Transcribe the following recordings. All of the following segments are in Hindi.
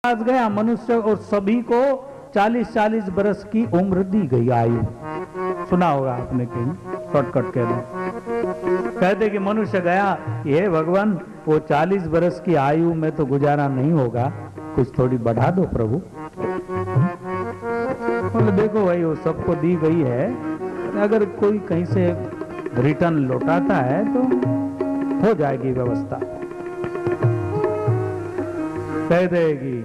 पास गया मनुष्य और सभी को 40-40 बरस की उम्र दी गई आयु। सुना होगा आपने कहीं, शॉर्टकट कह दो। कहते कि मनुष्य गया, ये भगवान वो 40 बरस की आयु में तो गुजारा नहीं होगा, कुछ थोड़ी बढ़ा दो प्रभु। बोले देखो भाई वो सबको दी गई है, अगर कोई कहीं से रिटर्न लौटाता है तो हो जाएगी व्यवस्था। कह देगी।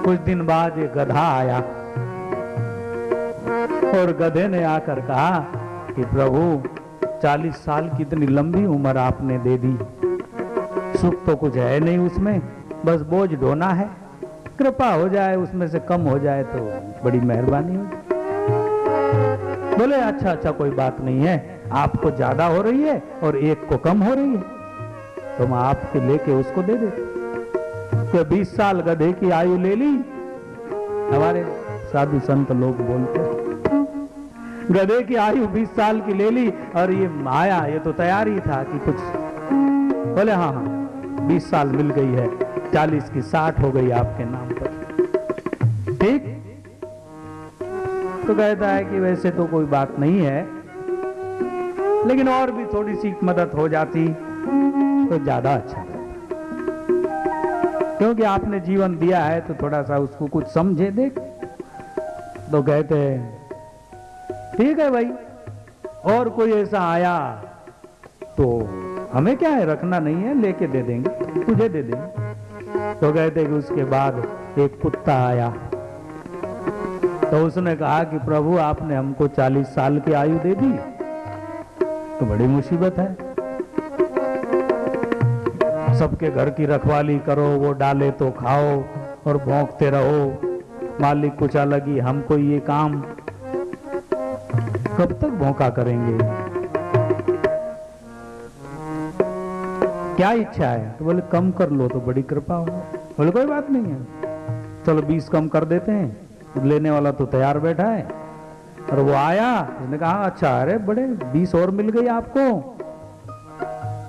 कुछ दिन बाद ये गधा आया और गधे ने आकर कहा कि प्रभु 40 साल की इतनी लंबी उम्र आपने दे दी, सुख तो कुछ है नहीं उसमें, बस बोझ ढोना है, कृपा हो जाए उसमें से कम हो जाए तो बड़ी मेहरबानी हो। बोले अच्छा अच्छा कोई बात नहीं है, आपको ज्यादा हो रही है और एक को कम हो रही है, तो हम आपको लेके उसको दे देते। तो 20 साल गधे की आयु ले ली, हमारे साधु संत लोग बोलते गधे की आयु 20 साल की ले ली, और ये आया, ये तो तैयार ही था कि कुछ। बोले हाँ हाँ 20 साल मिल गई है, 40 की 60 हो गई आपके नाम पर, ठीक। तो कहता है कि वैसे तो कोई बात नहीं है, लेकिन और भी थोड़ी सी मदद हो जाती तो ज्यादा अच्छा, क्योंकि आपने जीवन दिया है तो थोड़ा सा उसको कुछ समझे देख। तो कहते हैं ठीक है भाई, और कोई ऐसा आया तो हमें क्या है, रखना नहीं है, लेके दे देंगे, तुझे दे देंगे। तो कहते कि उसके बाद एक कुत्ता आया, तो उसने कहा कि प्रभु आपने हमको 40 साल की आयु दे दी, तो बड़ी मुसीबत है, सबके घर की रखवाली करो, वो डाले तो खाओ और भौंकते रहो, मालिक कुछ अलग ही, हमको ये काम कब तक भौंका करेंगे, क्या इच्छा है। तो बोले कम कर लो तो बड़ी कृपा हो। बोले कोई बात नहीं है, चलो 20 कम कर देते हैं। लेने वाला तो तैयार बैठा है, और वो आया, उसने कहा अच्छा अरे बड़े 20 और मिल गई आपको,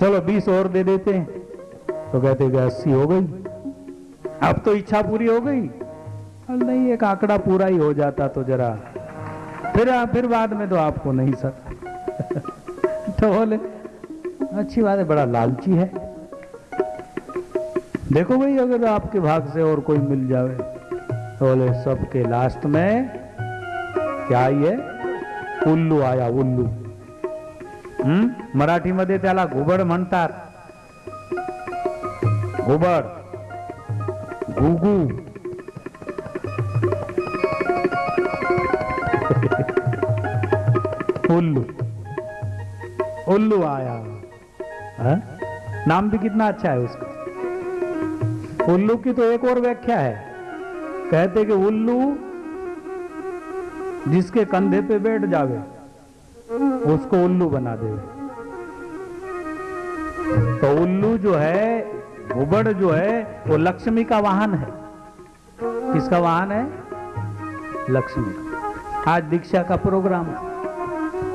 चलो 20 और दे देते हैं। तो कहते कि 80 हो गई, अब तो इच्छा पूरी हो गई। नहीं, एक आंकड़ा पूरा ही हो जाता तो जरा फिर बाद में तो आपको नहीं सर। तो बोले अच्छी बात है, बड़ा लालची है, देखो भाई अगर आपके भाग से और कोई मिल जावे। तो बोले सबके लास्ट में क्या ये उल्लू आया, उल्लू। मराठी मध्ये त्याला घुबड म्हणतात, घुबड, घुगू। उल्लू, उल्लू आया है? नाम भी कितना अच्छा है उसका। उल्लू की तो एक और व्याख्या है, कहते कि उल्लू जिसके कंधे पे बैठ जावे उसको उल्लू बना दे। तो उल्लू जो है, घुबड़ जो है, वो लक्ष्मी का वाहन है। किसका वाहन है? लक्ष्मी का। आज दीक्षा का प्रोग्राम,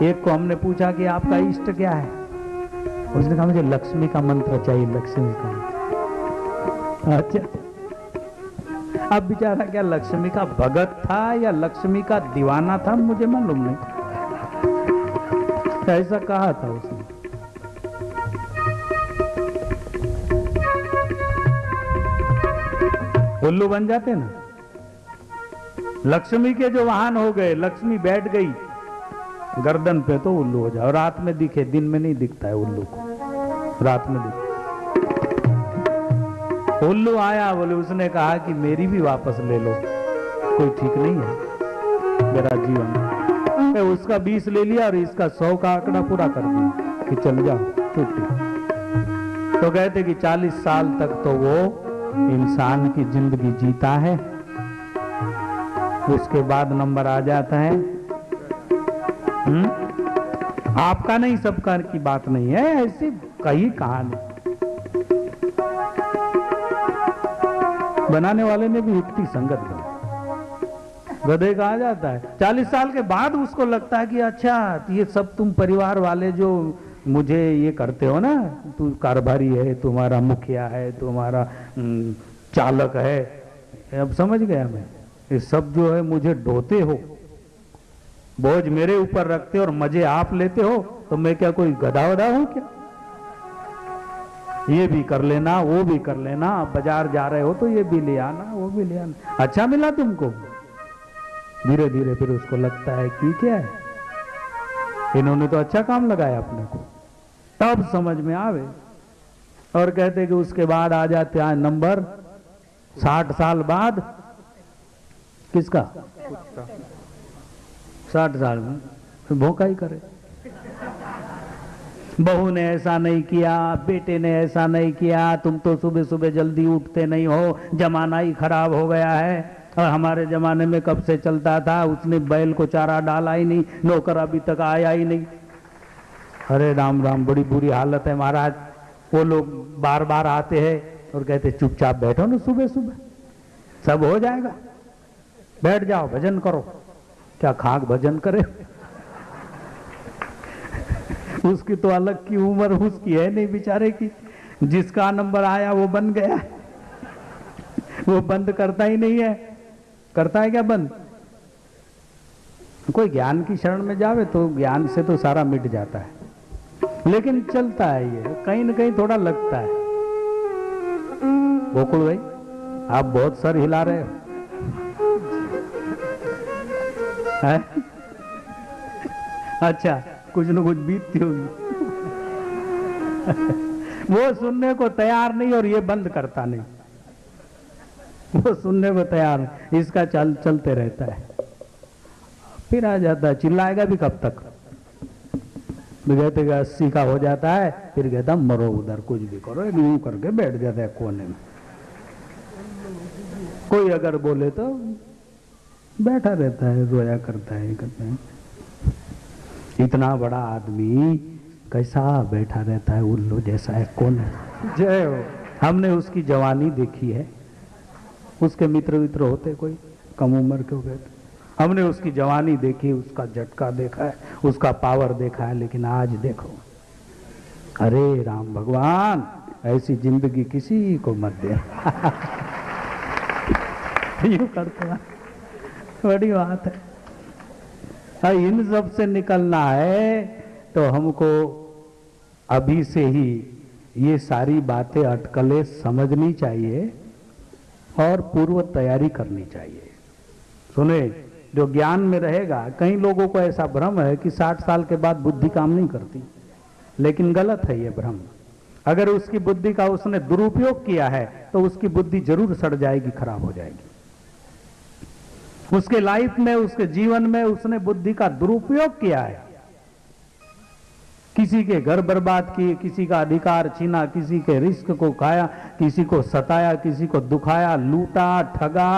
एक को हमने पूछा कि आपका इष्ट क्या है, उसने कहा मुझे लक्ष्मी का मंत्र चाहिए, लक्ष्मी का मंत्र। अच्छा, अब बेचारा क्या लक्ष्मी का भगत था या लक्ष्मी का दीवाना था, मुझे मालूम नहीं, ऐसा कहा था उसने। उल्लू बन जाते ना, लक्ष्मी के जो वाहन हो गए, लक्ष्मी बैठ गई गर्दन पे तो उल्लू हो जाए। रात में दिखे, दिन में नहीं दिखता है उल्लू को, रात में दिखता। उल्लू आया, बोले उसने कहा कि मेरी भी वापस ले लो, कोई ठीक नहीं है मेरा जीवन। तो उसका 20 ले लिया और इसका 100 का आंकड़ा पूरा कर दिया कि चल जाओ छुट्टी। तो कहते कि 40 साल तक तो वो इंसान की जिंदगी जीता है, उसके बाद नंबर आ जाता है। आपका नहीं, सबका की बात नहीं है, ऐसी कई कहानी। बनाने वाले ने भी युक्ति संगत बना। गधे का आ जाता है 40 साल के बाद उसको लगता है कि अच्छा ये सब तुम परिवार वाले जो मुझे ये करते हो ना, तू कारभारी है, तुम्हारा मुखिया है, तुम्हारा चालक है। अब समझ गया मैं, ये सब जो है मुझे ढोते हो, बोझ मेरे ऊपर रखते हो और मजे आप लेते हो, तो मैं क्या कोई गधा वधा हूं क्या? ये भी कर लेना, वो भी कर लेना, बाजार जा रहे हो तो ये भी ले आना, वो भी ले आना, अच्छा मिला तुमको। धीरे धीरे फिर उसको लगता है कि क्या है, इन्होंने तो अच्छा काम लगाया अपने को, तब समझ में आवे। और कहते कि उसके बाद आ जाते हैं नंबर 60 साल बाद। किसका? 60 साल में भोंका ही करे, बहू ने ऐसा नहीं किया, बेटे ने ऐसा नहीं किया, तुम तो सुबह सुबह जल्दी उठते नहीं हो, जमाना ही खराब हो गया है, और हमारे जमाने में कब से चलता था, उसने बैल को चारा डाला ही नहीं, नौकर अभी तक आया ही नहीं। अरे राम राम, बड़ी बुरी हालत है महाराज। वो लोग बार बार आते हैं और कहते चुपचाप बैठो ना, सुबह सुबह सब हो जाएगा, बैठ जाओ भजन करो। क्या खाक भजन करे? उसकी तो अलग की उम्र उसकी है नहीं बेचारे की, जिसका नंबर आया वो बन गया, वो बंद करता ही नहीं है। करता है क्या बंद? कोई ज्ञान की शरण में जावे तो ज्ञान से तो सारा मिट जाता है, लेकिन चलता है ये, कहीं ना कहीं थोड़ा लगता है। गोकुल भाई आप बहुत सर हिला रहे हो है? अच्छा, कुछ न कुछ बीतती होगी। वो सुनने को तैयार नहीं और ये बंद करता नहीं, वो सुनने को तैयार नहीं, इसका चलते रहता है। फिर आ जाता है, चिल्लाएगा भी कब तक? कहते 80 का हो जाता है, फिर कहता मरो उधर, कुछ भी करो, यूं करके बैठ जाता है कोने में। कोई अगर बोले तो बैठा रहता है, रोया करता है, करते हैं। इतना बड़ा आदमी कैसा बैठा रहता है, उल्लू जैसा है, कौन है? जय हो। हमने उसकी जवानी देखी है, उसके मित्र वित्र होते कोई कम उम्र के हो गए, हमने उसकी जवानी देखी, उसका झटका देखा है, उसका पावर देखा है, लेकिन आज देखो, अरे राम भगवान, ऐसी जिंदगी किसी को मत दे। यूं करते हैं, बड़ी बात है। इन सब से निकलना है तो हमको अभी से ही ये सारी बातें, अटकलें समझनी चाहिए और पूर्व तैयारी करनी चाहिए। सुने, जो ज्ञान में रहेगा, कई लोगों को ऐसा भ्रम है कि 60 साल के बाद बुद्धि काम नहीं करती, लेकिन गलत है ये भ्रम। अगर उसकी बुद्धि का उसने दुरुपयोग किया है तो उसकी बुद्धि जरूर सड़ जाएगी, खराब हो जाएगी। उसके लाइफ में, उसके जीवन में उसने बुद्धि का दुरुपयोग किया है, किसी के घर बर्बाद किए, किसी का अधिकार छीना, किसी के रिस्क को खाया, किसी को सताया, किसी को दुखाया, लूटा, ठगा।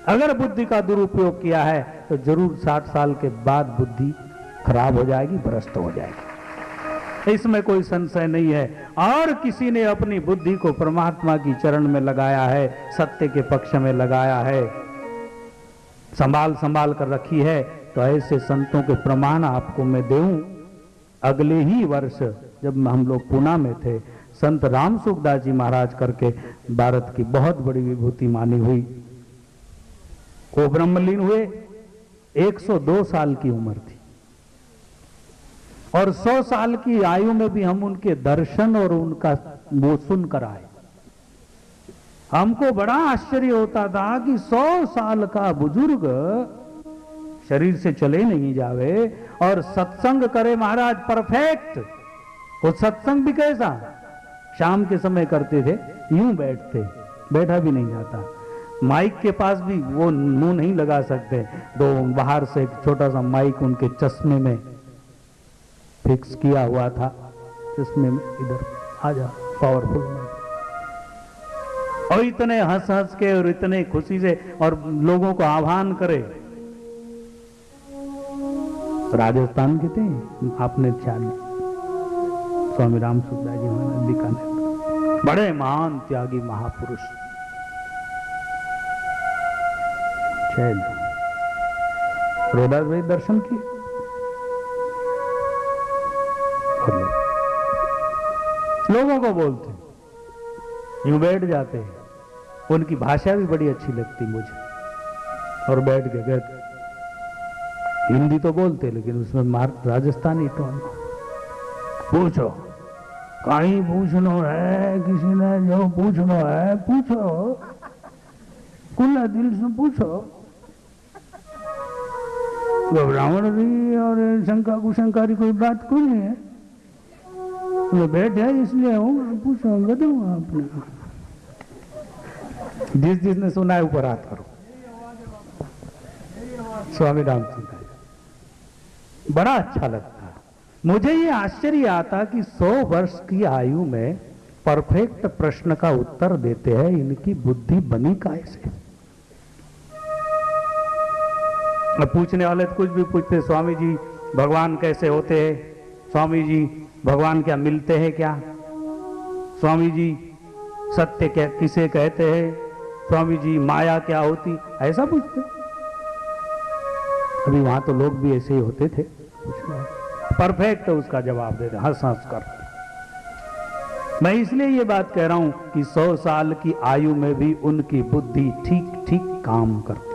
अगर बुद्धि का दुरुपयोग किया है तो जरूर 60 साल के बाद बुद्धि खराब हो जाएगी, भ्रष्ट हो जाएगी, इसमें कोई संशय नहीं है। और किसी ने अपनी बुद्धि को परमात्मा की चरण में लगाया है, सत्य के पक्ष में लगाया है, संभाल संभाल कर रखी है, तो ऐसे संतों के प्रमाण आपको मैं दूं। अगले ही वर्ष जब हम लोग पुणे में थे, संत राम सुखदास जी महाराज करके भारत की बहुत बड़ी विभूति मानी हुई, वो ब्रह्मलीन हुए, 102 साल की उम्र थी, और 100 साल की आयु में भी हम उनके दर्शन और उनका वो सुनकर आए। हमको बड़ा आश्चर्य होता था कि 100 साल का बुजुर्ग शरीर से चले नहीं जावे और सत्संग करे महाराज, परफेक्ट। वो सत्संग भी कैसा, शाम के समय करते थे, यूं बैठते, बैठा भी नहीं जाता, माइक के पास भी वो मुंह नहीं लगा सकते, तो बाहर से एक छोटा सा माइक उनके चश्मे में फिक्स किया हुआ था, चश्मे में इधर आ जा, पावरफुल। और इतने हंस हंस के और इतने खुशी से और लोगों को आह्वान करे। राजस्थान के थे, आपने ख्याल, स्वामी राम सुखदास जी महाराज बीकानेर, बड़े महान त्यागी महापुरुष। रोदास भाई दर्शन किए, लोगों को बोलते, यूं बैठ जाते हैं, उनकी भाषा भी बड़ी अच्छी लगती मुझे। और बैठ के कहते, हिंदी तो बोलते लेकिन उसमें राजस्थानी टोन। पूछो, कहीं पूछनो है, किसी ने जो पूछनो है पूछो, खुला दिल से पूछो। घबरावट रही और शंका कुशंका की कोई बात कोई नहीं है। वो बैठे इसलिए हूँ, पूछो बताऊँ आपने। जिसने सुना है ऊपर हाथ करो। स्वामी रामचंद्र, बड़ा अच्छा लगता है मुझे। ये आश्चर्य आता कि 100 वर्ष की आयु में परफेक्ट प्रश्न का उत्तर देते हैं। इनकी बुद्धि बनी कैसे? पूछने वाले तो कुछ भी पूछते, स्वामी जी भगवान कैसे होते हैं, स्वामी जी भगवान क्या मिलते हैं क्या, स्वामी जी सत्य क्या किसे कहते हैं, स्वामी जी माया क्या होती, ऐसा पूछते। अभी वहां तो लोग भी ऐसे ही होते थे, परफेक्ट उसका जवाब देते हंस हंस कर। मैं इसलिए ये बात कह रहा हूं कि 100 साल की आयु में भी उनकी बुद्धि ठीक ठीक काम करती।